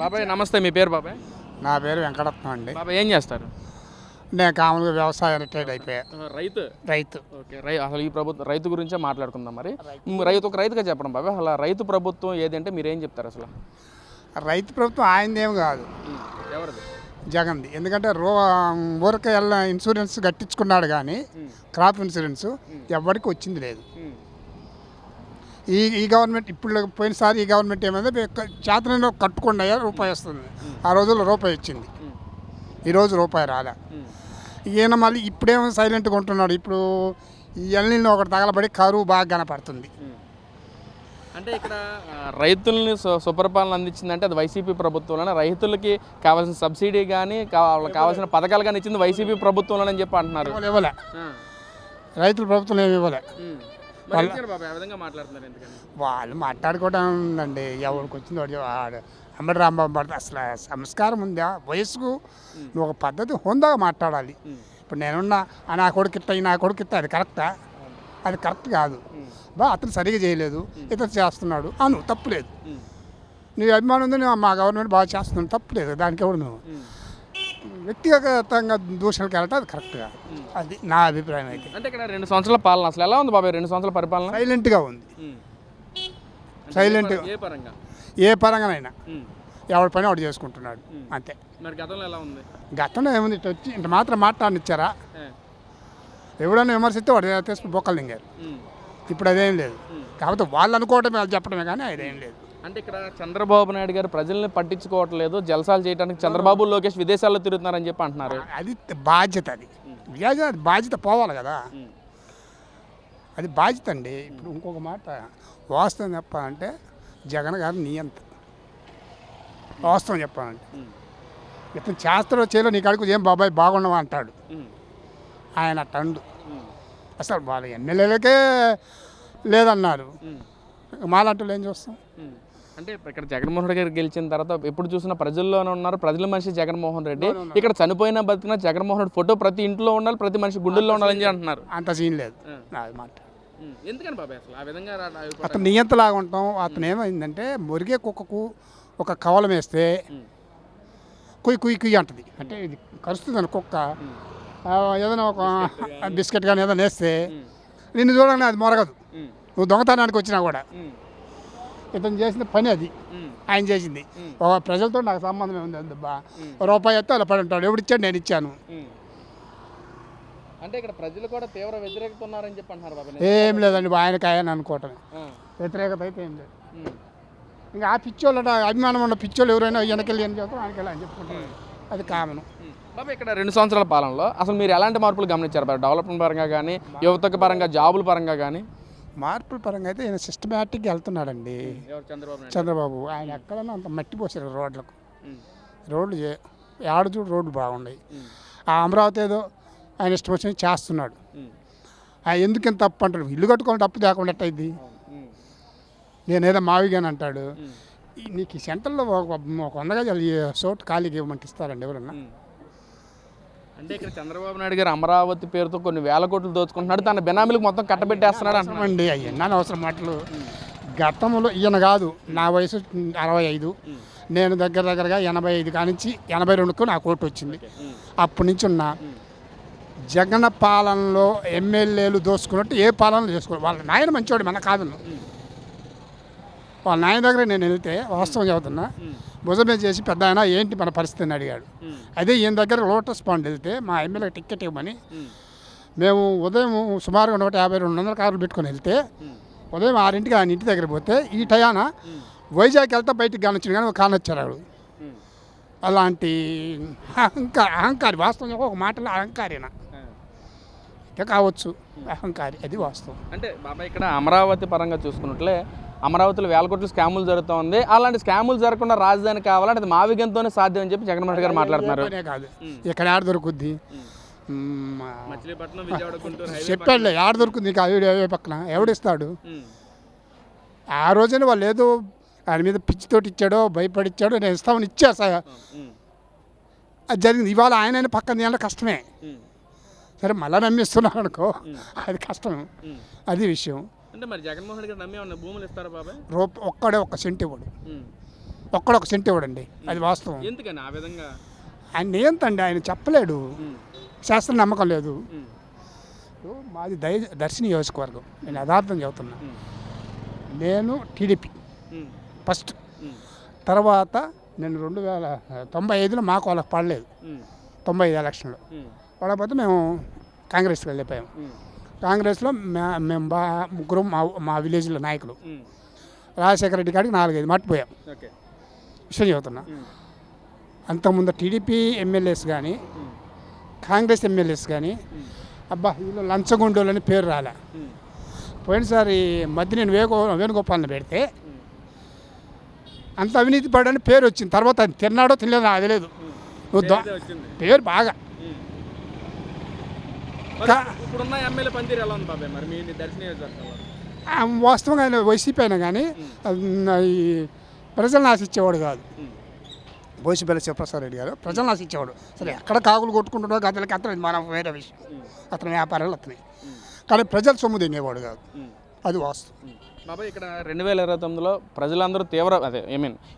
బాబాయ్ నమస్తే, మీ పేరు బాబాయ్? నా పేరు వెంకటరత్నం అండి. బాబాయ్ ఏం చేస్తారు? నేను కామన్గా వ్యవసాయం రిటైర్డ్ అయిపోయా. రైతు. రైతు. ఓకే, అసలు ఈ ప్రభుత్వం రైతు గురించే మాట్లాడుకుందాం. మరి ఒక రైతుగా చెప్పడం బాబాయ్, అసలు రైతు ప్రభుత్వం ఏదంటే మీరు ఏం చెప్తారు? అసలు రైతు ప్రభుత్వం ఆయనదేం కాదు, ఎవరిది? జగన్ది. ఎందుకంటే ఊరికి ఇన్సూరెన్స్ కట్టించుకున్నాడు కానీ క్రాప్ ఇన్సూరెన్స్ ఎవరికి వచ్చింది లేదు. ఈ గవర్నమెంట్ ఇప్పుడు పోయినసారి ఈ గవర్నమెంట్ ఏమైంది, చేతనలో కట్టుకున్నాయా రూపాయి వస్తుంది. ఆ రోజుల్లో రూపాయి వచ్చింది, ఈరోజు రూపాయి రాలే. ఈయన మళ్ళీ ఇప్పుడేమో సైలెంట్గా ఉంటున్నాడు. ఇప్పుడు ఈ ఎల్నిలో ఒకటి తగలబడి కరువు బాగా కనపడుతుంది. అంటే ఇక్కడ రైతుల్ని సుపరిపాలన అందించిందంటే అది వైసీపీ ప్రభుత్వంలోనే. రైతులకి కావాల్సిన సబ్సిడీ కానీ కావాల్సిన పథకాలు కానీ ఇచ్చింది వైసీపీ ప్రభుత్వంలోనే చెప్పి అంటున్నారు. ఇవ్వలే, రైతుల ప్రభుత్వం ఏమి ఇవ్వలే. వాళ్ళు మాట్లాడుకోవడం ఉందండి, ఎవరికి వచ్చింది వాడు అమ్మడి రాంబాబు పడితే అసలు సంస్కారం ఉందా? వయసుకు నువ్వు ఒక పద్ధతి హోందాగా మాట్లాడాలి. ఇప్పుడు నేనున్నా నా కొడుకు ఇస్తా, నా కొడుకు ఇస్తా, అది కరెక్టా? అది కరెక్ట్ కాదు. అతను సరిగా చేయలేదు, ఇతను చేస్తున్నాడు అను, తప్పులేదు. నీ అభిమానం ఉంది, మా గవర్నమెంట్ బాగా చేస్తున్నాడు, తప్పులేదు. దానికి ఎవరు నువ్వు వ్యక్తిగతంగా దూషణకి వెళ్ళటం అది కరెక్ట్ కాదు. అది నా అభిప్రాయం. అయితే అంటే ఇక్కడ 2 సంవత్సరాల పాలన అసలు ఎలా ఉంది బాబాయ్? 2 సంవత్సరాల పరిపాలన సైలెంట్గా ఉంది. సైలెంట్గా ఏ పరంగానైనా ఎవరి పని వాడు చేసుకుంటున్నాడు అంతే. మరి గతంలో ఎలా ఉంది? గతంలో ఏముంది, ఇటు వచ్చి ఇంత మాత్రం మాట్లాడినిచ్చారా? ఎవడన్నా విమర్శిస్తే వాడు తీసుకుని బొక్కలు దింగారు. ఇప్పుడు అదేం లేదు. కాకపోతే వాళ్ళు అనుకోవటమే, వాళ్ళు చెప్పడమే, కానీ అదేం లేదు. అంటే ఇక్కడ చంద్రబాబు నాయుడు గారు ప్రజల్ని పట్టించుకోవట్లేదు, జలసాలు చేయడానికి చంద్రబాబు లోకేష్ విదేశాల్లో తిరుగుతున్నారని చెప్పి అంటున్నారు. అది బాధ్యత, అది బాధ్యత పోవాలి కదా, అది బాధ్యత అండి. ఇప్పుడు ఇంకొక మాట వాస్తవం చెప్పాలంటే జగన్ గారు నియంత వాస్తవం చెప్పాలంటే ఇతను చేస్తాడో చేయలో నీ కాడికి ఏం బాబాయ్ బాగున్నావా అంటాడు ఆయన. టండు అసలు వాళ్ళ ఎమ్మెల్యేలకే లేదన్నారు, మాలాంటి ఏం చూస్తాం? అంటే ఇక్కడ జగన్మోహన్ రెడ్డి గారు గెలిచిన తర్వాత ఎప్పుడు చూసినా ప్రజల్లోనే ఉన్నారు, ప్రజల మనిషి జగన్మోహన్ రెడ్డి. ఇక్కడ చనిపోయిన బతికిన జగన్మోహన్ రెడ్డి ఫోటో ప్రతి ఇంట్లో ఉండాలి, ప్రతి మనిషి గుండెల్లో ఉండాలని అంటున్నారు. అంత సీన్ లేదు మాట. ఎందుకని బాబాయ్ అసలు ఆ విధంగా? అతను నియంతలాగా ఉంటాం. అతను ఏమైందంటే మురిగే కుక్కకు ఒక కవలం వేస్తే కుయ్యి కుయ్యి కుయ్యి అంటుంది. అంటే ఇది కరుస్తుందని కుక్క ఏదైనా ఒక బిస్కెట్ కానీ ఏదైనా వేస్తే నిన్ను చూడగానే అది మొరగదు, నువ్వు దొంగతనానికి వచ్చినా కూడా. ఇతను చేసిన పని అది, ఆయన చేసింది. ఒక ప్రజలతో నాకు సంబంధం ఉంది అందబ్బా, రూపాయి ఎత్తే అలా పడి ఉంటాడు, ఎవడిచ్చాడు నేను ఇచ్చాను. అంటే ఇక్కడ ప్రజలు కూడా తీవ్ర వ్యతిరేకత ఉన్నారని చెప్పి అంటున్నారు బాబా. ఏం లేదండి, ఆయనకి ఆయన అనుకోవటమే. వ్యతిరేకత అయితే ఏం లేదు. ఇంకా ఆ పిచ్చోళ్ళు అభిమానం ఉన్న పిచ్చోళ్ళు ఎవరైనా వెనకెళ్ళి ఏం చేస్తాం, ఆయనకెళ్ళి అని చెప్పుకుంటారు, అది కామను. బాబా ఇక్కడ 2 సంవత్సరాల పాలనలో అసలు మీరు ఎలాంటి మార్పులు గమనించారు? డెవలప్మెంట్ పరంగా కానీ, యువతకు పరంగా, జాబుల పరంగా కానీ? మార్పుల పరంగా అయితే ఆయన సిస్టమేటిక్గా వెళ్తున్నాడండి చంద్రబాబు. ఆయన ఎక్కడైనా అంత మట్టి పోసారు రోడ్లకు. రోడ్లు ఆడ చూడు రోడ్లు బాగున్నాయి. ఆ అమరావతి ఏదో ఆయన ఇష్టం వచ్చినవి చేస్తున్నాడు. ఎందుకు ఇంత తప్పు అంటాడు? ఇల్లు కట్టుకోవాలి, తప్పు తేకుండా ఎట్టయిద్ది? నేనేదో మావిగాని అంటాడు. నీకు ఈ సెంటర్లో ఒక 100 గజాలు చోటు ఖాళీకి ఇవ్వమంటే ఇస్తారండి ఎవరన్నా? అంటే ఇక్కడ చంద్రబాబు నాయుడు గారు అమరావతి పేరుతో కొన్ని వేల కోట్లు దోచుకుంటున్నాడు, తన బెనామీలకు మొత్తం కట్టబెట్టేస్తున్నాడు అంటామండి. అవన్నీ అవసరం మాటలు. గతంలో ఈయన కాదు, నా వయసు 65, నేను దగ్గరగా 85 కానించి 82కు నాకు ఓటు వచ్చింది. అప్పటి నుంచి ఉన్న జగన్ పాలనలో ఎమ్మెల్యేలు దోసుకున్నట్టు ఏ పాలన చేసుకోవాలి. వాళ్ళ నాయన మంచివాడు, మన కాదు. వాళ్ళ నాయన దగ్గర నేను వెళ్తే వాస్తవం చెబుతున్నా, భుజమే చేసి పెద్ద ఆయన ఏంటి మన పరిస్థితిని అడిగాడు. అదే ఈయన దగ్గర లోటస్ పాండ్ వెళ్తే మా ఎమ్మెల్యే టికెట్ ఇవ్వమని మేము ఉదయం సుమారుగా 150-200 కార్లు పెట్టుకొని వెళ్తే ఉదయం 6ంటికి ఆయన ఇంటి దగ్గర పోతే ఈ టయాన వైజాగ్ వెళ్తే బయటికి కానొచ్చింది, కానీ కానొచ్చారు ఆవిడ. అలాంటి అహంకారి, వాస్తవం ఒక మాటలో అహంకారేనా కావచ్చు, అహంకారి, అది వాస్తవం. అంటే బాబాయ్ ఇక్కడ అమరావతి పరంగా చూసుకున్నట్లే అమరావతిలో వేల కోట్ల స్కాములు జరుగుతూ ఉంది. అలాంటి స్కాములు జరగకుండా రాజధాని కావాలంటే అది మావిగంతోనే సాధ్యం అని చెప్పి జగన్మోహన్ రెడ్డి గారు మాట్లాడుతున్నారు. కాదు, ఇక్కడ ఆడ దొరుకుద్ది చెప్పాడులే, ఆడ దొరుకుతుంది నీకు పక్కన ఎవడిస్తాడు? ఆ రోజున వాళ్ళు ఏదో ఆయన మీద పిచ్చితోటి ఇచ్చాడో భయపడిచ్చాడో, నేను ఇస్తామని ఇచ్చేసా, అది జరిగింది. ఇవాళ ఆయన పక్కన తీయాలంటే కష్టమే. సరే మళ్ళీ నమ్మిస్తున్నాను అనుకో, అది కష్టం, అది విషయం. అంటే మరి జగన్మోహన్ రెడ్డి గారు నమ్మి ఉన్న భూములు ఇస్తారా బాబాయ్? ఒక్కడే 1 సెంట్ ఇవ్వడు. ఒక్కడొక సెంట్ ఇవ్వడండి, అది వాస్తవం. ఎందుకని ఆ విధంగా? ఆయన ఏంతండి, ఆయన చెప్పలేడు, శాస్త్రం నమ్మకం లేదు. మాది దర్శి నియోజకవర్గం, నేను యథార్థం చెబుతున్నా. నేను టీడీపీ ఫస్ట్, తర్వాత నేను 1995లో మాకు వాళ్ళకి పడలేదు, 95 ఎలక్షన్లో పడకపోతే మేము కాంగ్రెస్కి వెళ్ళిపోయాము. కాంగ్రెస్లో మేము ముగ్గురు మా విలేజ్లో నాయకులు, రాజశేఖర రెడ్డి కాడికి 4-5 మట్టిపోయాం. విషయం చెబుతున్నా. అంతకుముందు టీడీపీ ఎమ్మెల్యేస్ కానీ కాంగ్రెస్ ఎమ్మెల్యేస్ కానీ అబ్బా వీళ్ళు లంచగొండోలని పేరు రాలే. పోయినసారి మధ్య నేను వేణుగోపాలను పెడితే అంత అవినీతి పడని పేరు వచ్చింది. తర్వాత అది తిన్నాడో తినలేదో నాకు తెలియదు. పేరు బాగా. వాస్తవంగా ఆయన వైసీపీ అయినా కానీ ఈ ప్రజలను ఆశించేవాడు కాదు. బోసిపల్లి శివప్రసాద్ రెడ్డి గారు ప్రజలను ఆశించేవాడు. సరే ఎక్కడ కాకులు కొట్టుకుంటున్నాడో గతలకి అతను మనం వేరే విషయం, అతని వ్యాపారాలు అతని, కానీ ప్రజలు సొమ్ము తినేవాడు కాదు, అది వాస్తవం. బాబాయ్ ఇక్కడ 2029లో ప్రజలందరూ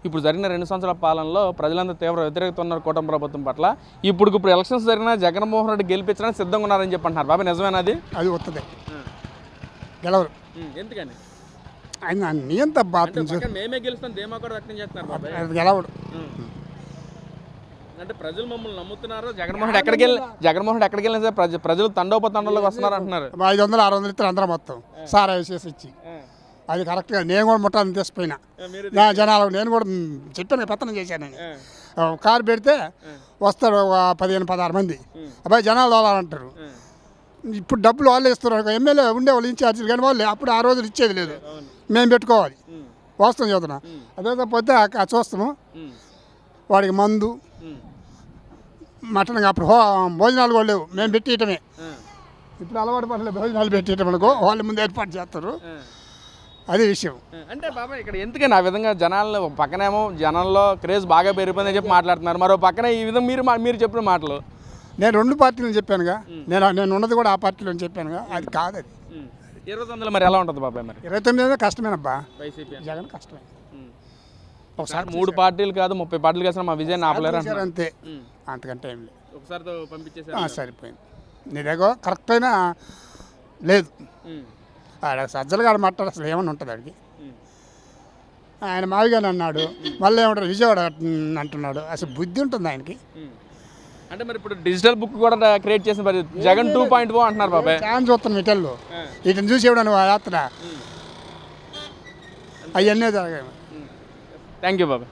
ఇప్పుడు జరిగిన 2 సంవత్సరాల పాలనలో ప్రజలందరూ తీవ్ర వ్యతిరేకత ఉన్నారు కూటమి ప్రభుత్వం పట్ల. ఇప్పుడు ఎలక్షన్స్ జరిగినా జగన్మోహన్ రెడ్డి గెలిపించడానికి సిద్ధంగా ఉన్నారని చెప్పి అంటున్నారు. బాబాయ్ నిజమేనా అది? అది వస్తుంది, గెలవరు. ఎందుకని? ఆయన నియంత మేమే గెలుస్తాం ధీమా కూడా వ్యక్తం చేస్తున్నారు. అది గెలవడు. అంటే ప్రజలు మమ్మల్ని నమ్ముతున్నారు. జగన్మోహన్ ఎక్కడికి వెళ్ళినా సరే ప్రజలు తండోపతండలోకి వస్తున్నారు అంటున్నారు. 500-600 ఇస్తారు అందరూ మొత్తం సారా వేసేసి ఇచ్చి. అది కరెక్ట్గా నేను కూడా ముట్టాలని తీసిపోయినా జనాలు. నేను కూడా చెప్పాను, పెత్తనం చేశాను. కారు పెడితే వస్తారు 15-16 మంది, అబ్బాయి జనాలు తోలాలంటారు. ఇప్పుడు డబ్బులు వాళ్ళే ఇస్తున్నారు. ఎమ్మెల్యే ఉండేవాళ్ళు ఇన్ఛార్జీలు కానీ వాళ్ళు అప్పుడు ఆ రోజులు ఇచ్చేది లేదు, మేము పెట్టుకోవాలి. వాస్తవం చదువుతున్నా. అదే తప్పితే చూస్తాము వాడికి మందు మటన్, అప్పుడు భోజనాలు కూడా లేవు, మేము పెట్టేయటమే. ఇప్పుడు అలవాటు పడలేదు భోజనాలు పెట్టేయటం అనుకో, వాళ్ళు ముందు ఏర్పాటు చేస్తారు. అది విషయం. అంటే బాబాయ్ ఇక్కడ ఎందుకని ఆ విధంగా జనాల్లో పక్కనేమో జనాల్లో క్రేజ్ బాగా పెరిగిపోయిందని చెప్పి మాట్లాడుతున్నారు, మరో పక్కన ఈ విధంగా మీరు చెప్పిన మాటలు. నేను 2 పార్టీలను చెప్పానుగా, నేను ఉన్నది కూడా ఆ పార్టీలో చెప్పానుగా, అది కాదు. అది 29లో మరి ఎలా ఉంటుంది బాబాయ్? మరి 29 కష్టమేనబ్బా, వైసీపీ జగన్ కష్టమే. ఒకసారి 3 పార్టీలు కాదు 30 పార్టీలు కాదు మా విజయ్ ఆపలేరు అంతే, అంతకంటే ఏం లేదు. ఒకసారితో పంపించేసారు, సరిపోయింది. నీ దగ్గర కరెక్ట్ అయినా లేదు. ఆడ సజ్జలు గారు మాట్లాడు అసలు ఏమన్నా ఉంటుంది ఆడికి. ఆయన మావిగానే అన్నాడు, మళ్ళీ ఏమంటారు విజయవాడ అంటున్నాడు. అసలు బుద్ధి ఉంటుంది ఆయనకి. అంటే మరి ఇప్పుడు డిజిటల్ బుక్ కూడా క్రియేట్ చేసిన జగన్ 2.0 అంటున్నారు బాబాయ్. ఛాన్స్ చూస్తాను మిటల్లో, వీటిని చూసి ఇవ్వడానికి యాత్ర అవన్నీ జరగాయి. థ్యాంక్ యూ బాబాయ్.